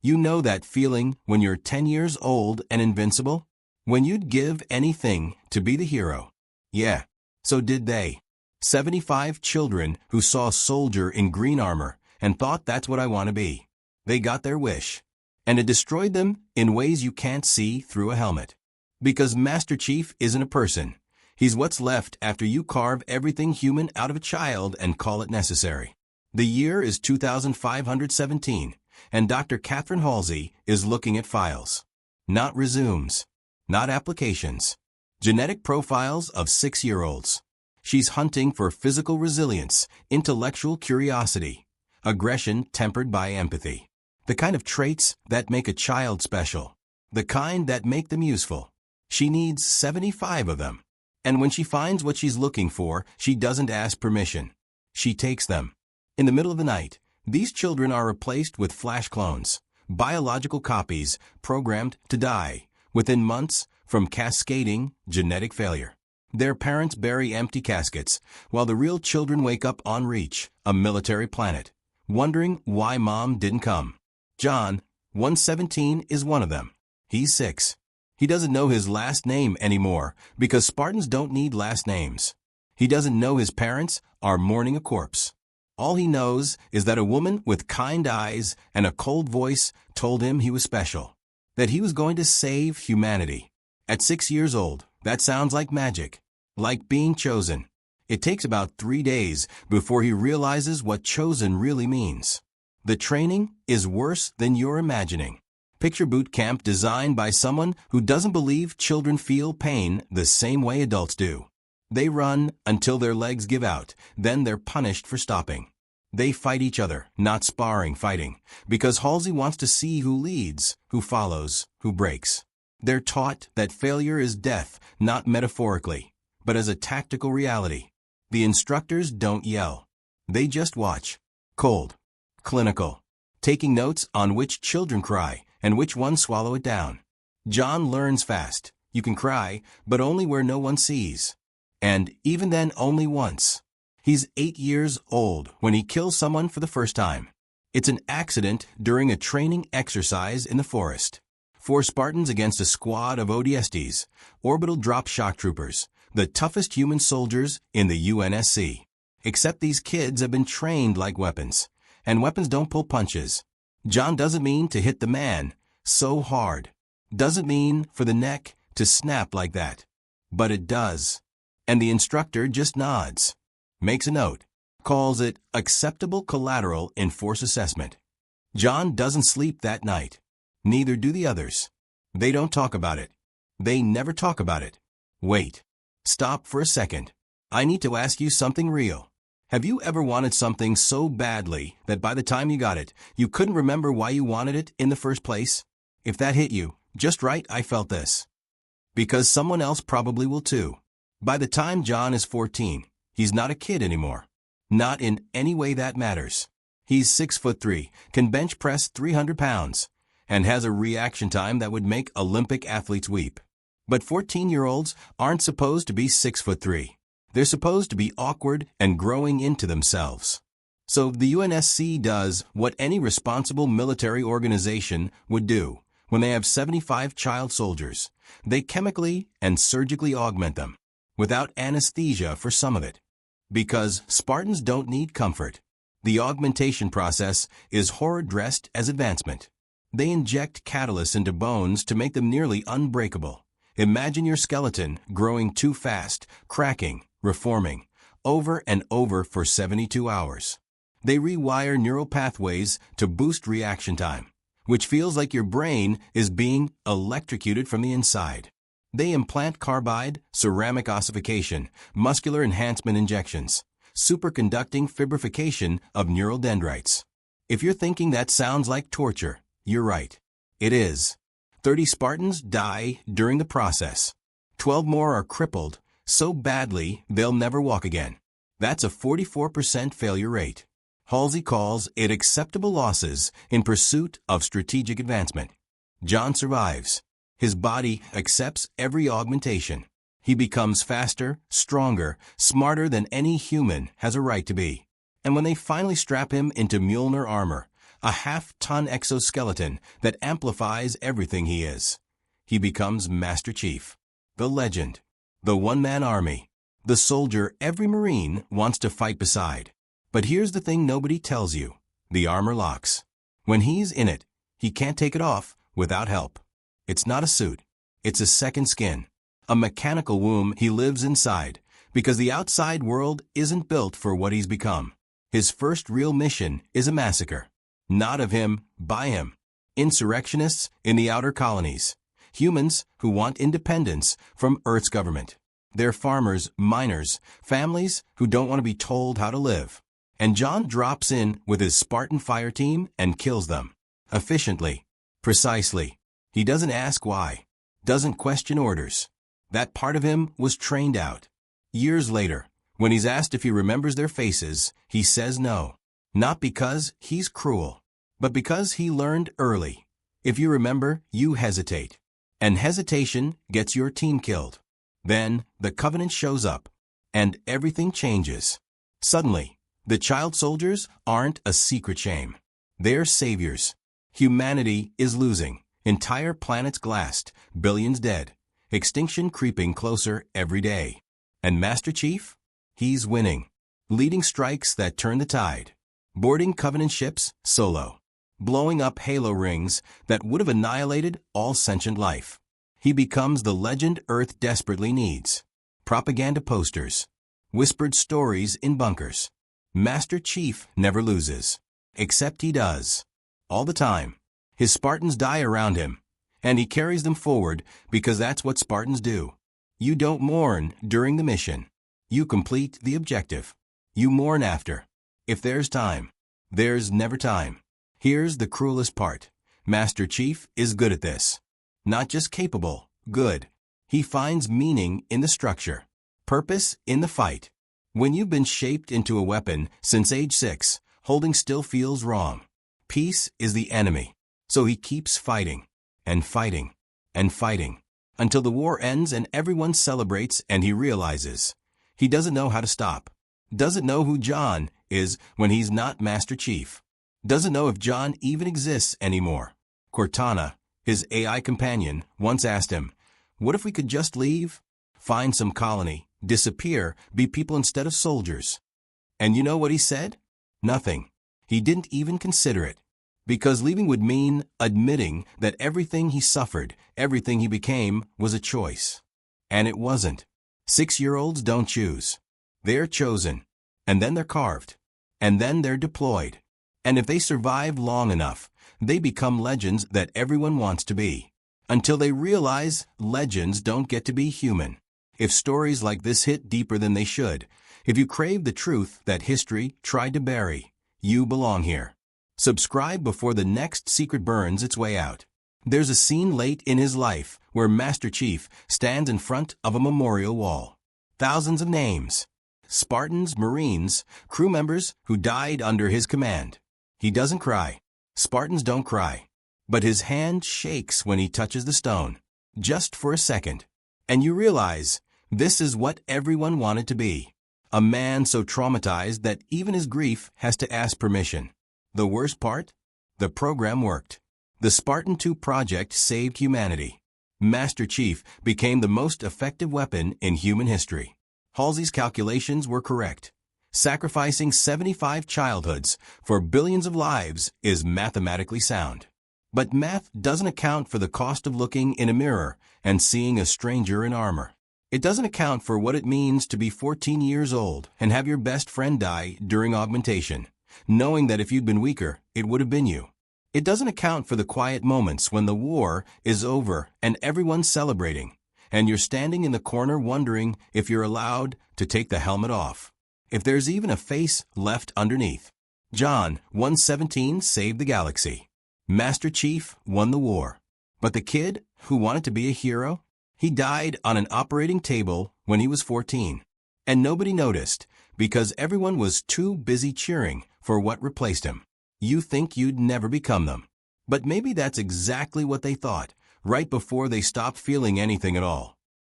You know that feeling when you're 10 years old and invincible? When you'd give anything to be the hero. Yeah, so did they. 75 children who saw a soldier in green armor and thought that's what I want to be. They got their wish. And it destroyed them in ways you can't see through a helmet. Because Master Chief isn't a person. He's what's left after you carve everything human out of a child and call it necessary. The year is 2517, and Dr. Catherine Halsey is looking at files. Not resumes. Not applications. Genetic profiles of 6-year-olds. She's hunting for physical resilience, intellectual curiosity, aggression tempered by empathy. The kind of traits that make a child special. The kind that make them useful. She needs 75 of them. And when she finds what she's looking for, she doesn't ask permission. She takes them. In the middle of the night, these children are replaced with flash clones, biological copies programmed to die within months from cascading genetic failure. Their parents bury empty caskets, while the real children wake up on Reach, a military planet, wondering why mom didn't come. John, 117, is one of them. He's 6. He doesn't know his last name anymore because Spartans don't need last names. He doesn't know his parents are mourning a corpse. All he knows is that a woman with kind eyes and a cold voice told him he was special, that he was going to save humanity. At 6 years old, that sounds like magic, like being chosen. It takes about 3 days before he realizes what chosen really means. The training is worse than you're imagining. Picture boot camp designed by someone who doesn't believe children feel pain the same way adults do. They run until their legs give out, then they're punished for stopping. They fight each other, not sparring fighting, because Halsey wants to see who leads, who follows, who breaks. They're taught that failure is death, not metaphorically, but as a tactical reality. The instructors don't yell. They just watch. Cold. Clinical. Taking notes on which children cry and which ones swallow it down. John learns fast. You can cry, but only where no one sees. And even then only once. He's 8 years old when he kills someone for the first time. It's an accident during a training exercise in the forest. 4 Spartans against a squad of ODSTs, orbital drop shock troopers, the toughest human soldiers in the UNSC. Except these kids have been trained like weapons, and weapons don't pull punches. John doesn't mean to hit the man so hard. Doesn't mean for the neck to snap like that. But it does. And the instructor just nods. Makes a note. Calls it acceptable collateral in force assessment. John doesn't sleep that night. Neither do the others. They don't talk about it. They never talk about it. Wait. Stop for a second. I need to ask you something real. Have you ever wanted something so badly that by the time you got it, you couldn't remember why you wanted it in the first place? If that hit you, just right, I felt this. Because someone else probably will too. By the time John is 14, he's not a kid anymore. Not in any way that matters. He's 6'3", can bench press 300 pounds, and has a reaction time that would make Olympic athletes weep. But 14-year-olds aren't supposed to be 6'3". They're supposed to be awkward and growing into themselves. So the UNSC does what any responsible military organization would do when they have 75 child soldiers. They chemically and surgically augment them, without anesthesia for some of it. Because Spartans don't need comfort. The augmentation process is horror dressed as advancement. They inject catalysts into bones to make them nearly unbreakable. Imagine your skeleton growing too fast, cracking, reforming, over and over for 72 hours. They rewire neural pathways to boost reaction time, which feels like your brain is being electrocuted from the inside. They implant carbide, ceramic ossification, muscular enhancement injections, superconducting fibrification of neural dendrites. If you're thinking that sounds like torture, you're right. It is. 30 Spartans die during the process. 12 more are crippled so badly they'll never walk again. That's a 44% failure rate. Halsey calls it acceptable losses in pursuit of strategic advancement. John survives. His body accepts every augmentation. He becomes faster, stronger, smarter than any human has a right to be. And when they finally strap him into Mjolnir armor, a half-ton exoskeleton that amplifies everything he is. He becomes Master Chief, the legend, the one-man army, the soldier every Marine wants to fight beside. But here's the thing nobody tells you. The armor locks. When he's in it, he can't take it off without help. It's not a suit. It's a second skin, a mechanical womb he lives inside, because the outside world isn't built for what he's become. His first real mission is a massacre. Not of him, by him. Insurrectionists in the outer colonies. Humans who want independence from Earth's government. They're farmers, miners, families who don't want to be told how to live. And John drops in with his Spartan fire team and kills them. Efficiently. Precisely. He doesn't ask why. Doesn't question orders. That part of him was trained out. Years later, when he's asked if he remembers their faces, he says no. Not because he's cruel, but because he learned early. If you remember, you hesitate. And hesitation gets your team killed. Then, the Covenant shows up, and everything changes. Suddenly, the child soldiers aren't a secret shame. They're saviors. Humanity is losing. Entire planets glassed, billions dead. Extinction creeping closer every day. And Master Chief? He's winning. Leading strikes that turn the tide. Boarding Covenant ships solo. Blowing up halo rings that would have annihilated all sentient life. He becomes the legend Earth desperately needs. Propaganda posters. Whispered stories in bunkers. Master Chief never loses. Except he does. All the time. His Spartans die around him. And he carries them forward because that's what Spartans do. You don't mourn during the mission. You complete the objective. You mourn after. If there's time. There's never time. Here's the cruelest part. Master Chief is good at this. Not just capable, good. He finds meaning in the structure. Purpose in the fight. When you've been shaped into a weapon since age 6, holding still feels wrong. Peace is the enemy. So he keeps fighting, and fighting, and fighting, until the war ends and everyone celebrates and he realizes he doesn't know how to stop. Doesn't know who John is when he's not Master Chief. Doesn't know if John even exists anymore. Cortana, his AI companion, once asked him, "What if we could just leave? Find some colony, disappear, be people instead of soldiers?" And you know what he said? Nothing. He didn't even consider it. Because leaving would mean admitting that everything he suffered, everything he became, was a choice. And it wasn't. 6-year-olds don't choose. They're chosen. And then they're carved. And then they're deployed. And if they survive long enough, they become legends that everyone wants to be. Until they realize legends don't get to be human. If stories like this hit deeper than they should, if you crave the truth that history tried to bury, you belong here. Subscribe before the next secret burns its way out. There's a scene late in his life where Master Chief stands in front of a memorial wall. Thousands of names. Spartans, Marines, crew members who died under his command. He doesn't cry. Spartans don't cry. But his hand shakes when he touches the stone. Just for a second. And you realize, this is what everyone wanted to be. A man so traumatized that even his grief has to ask permission. The worst part? The program worked. The Spartan 2 project saved humanity. Master Chief became the most effective weapon in human history. Halsey's calculations were correct. Sacrificing 75 childhoods for billions of lives is mathematically sound. But math doesn't account for the cost of looking in a mirror and seeing a stranger in armor. It doesn't account for what it means to be 14 years old and have your best friend die during augmentation, knowing that if you'd been weaker, it would have been you. It doesn't account for the quiet moments when the war is over and everyone's celebrating, and you're standing in the corner wondering if you're allowed to take the helmet off. If there's even a face left underneath. John 1:17 saved the galaxy. Master Chief won the war. But the kid who wanted to be a hero? He died on an operating table when he was 14. And nobody noticed, because everyone was too busy cheering for what replaced him. You think you'd never become them. But maybe that's exactly what they thought, right before they stopped feeling anything at all.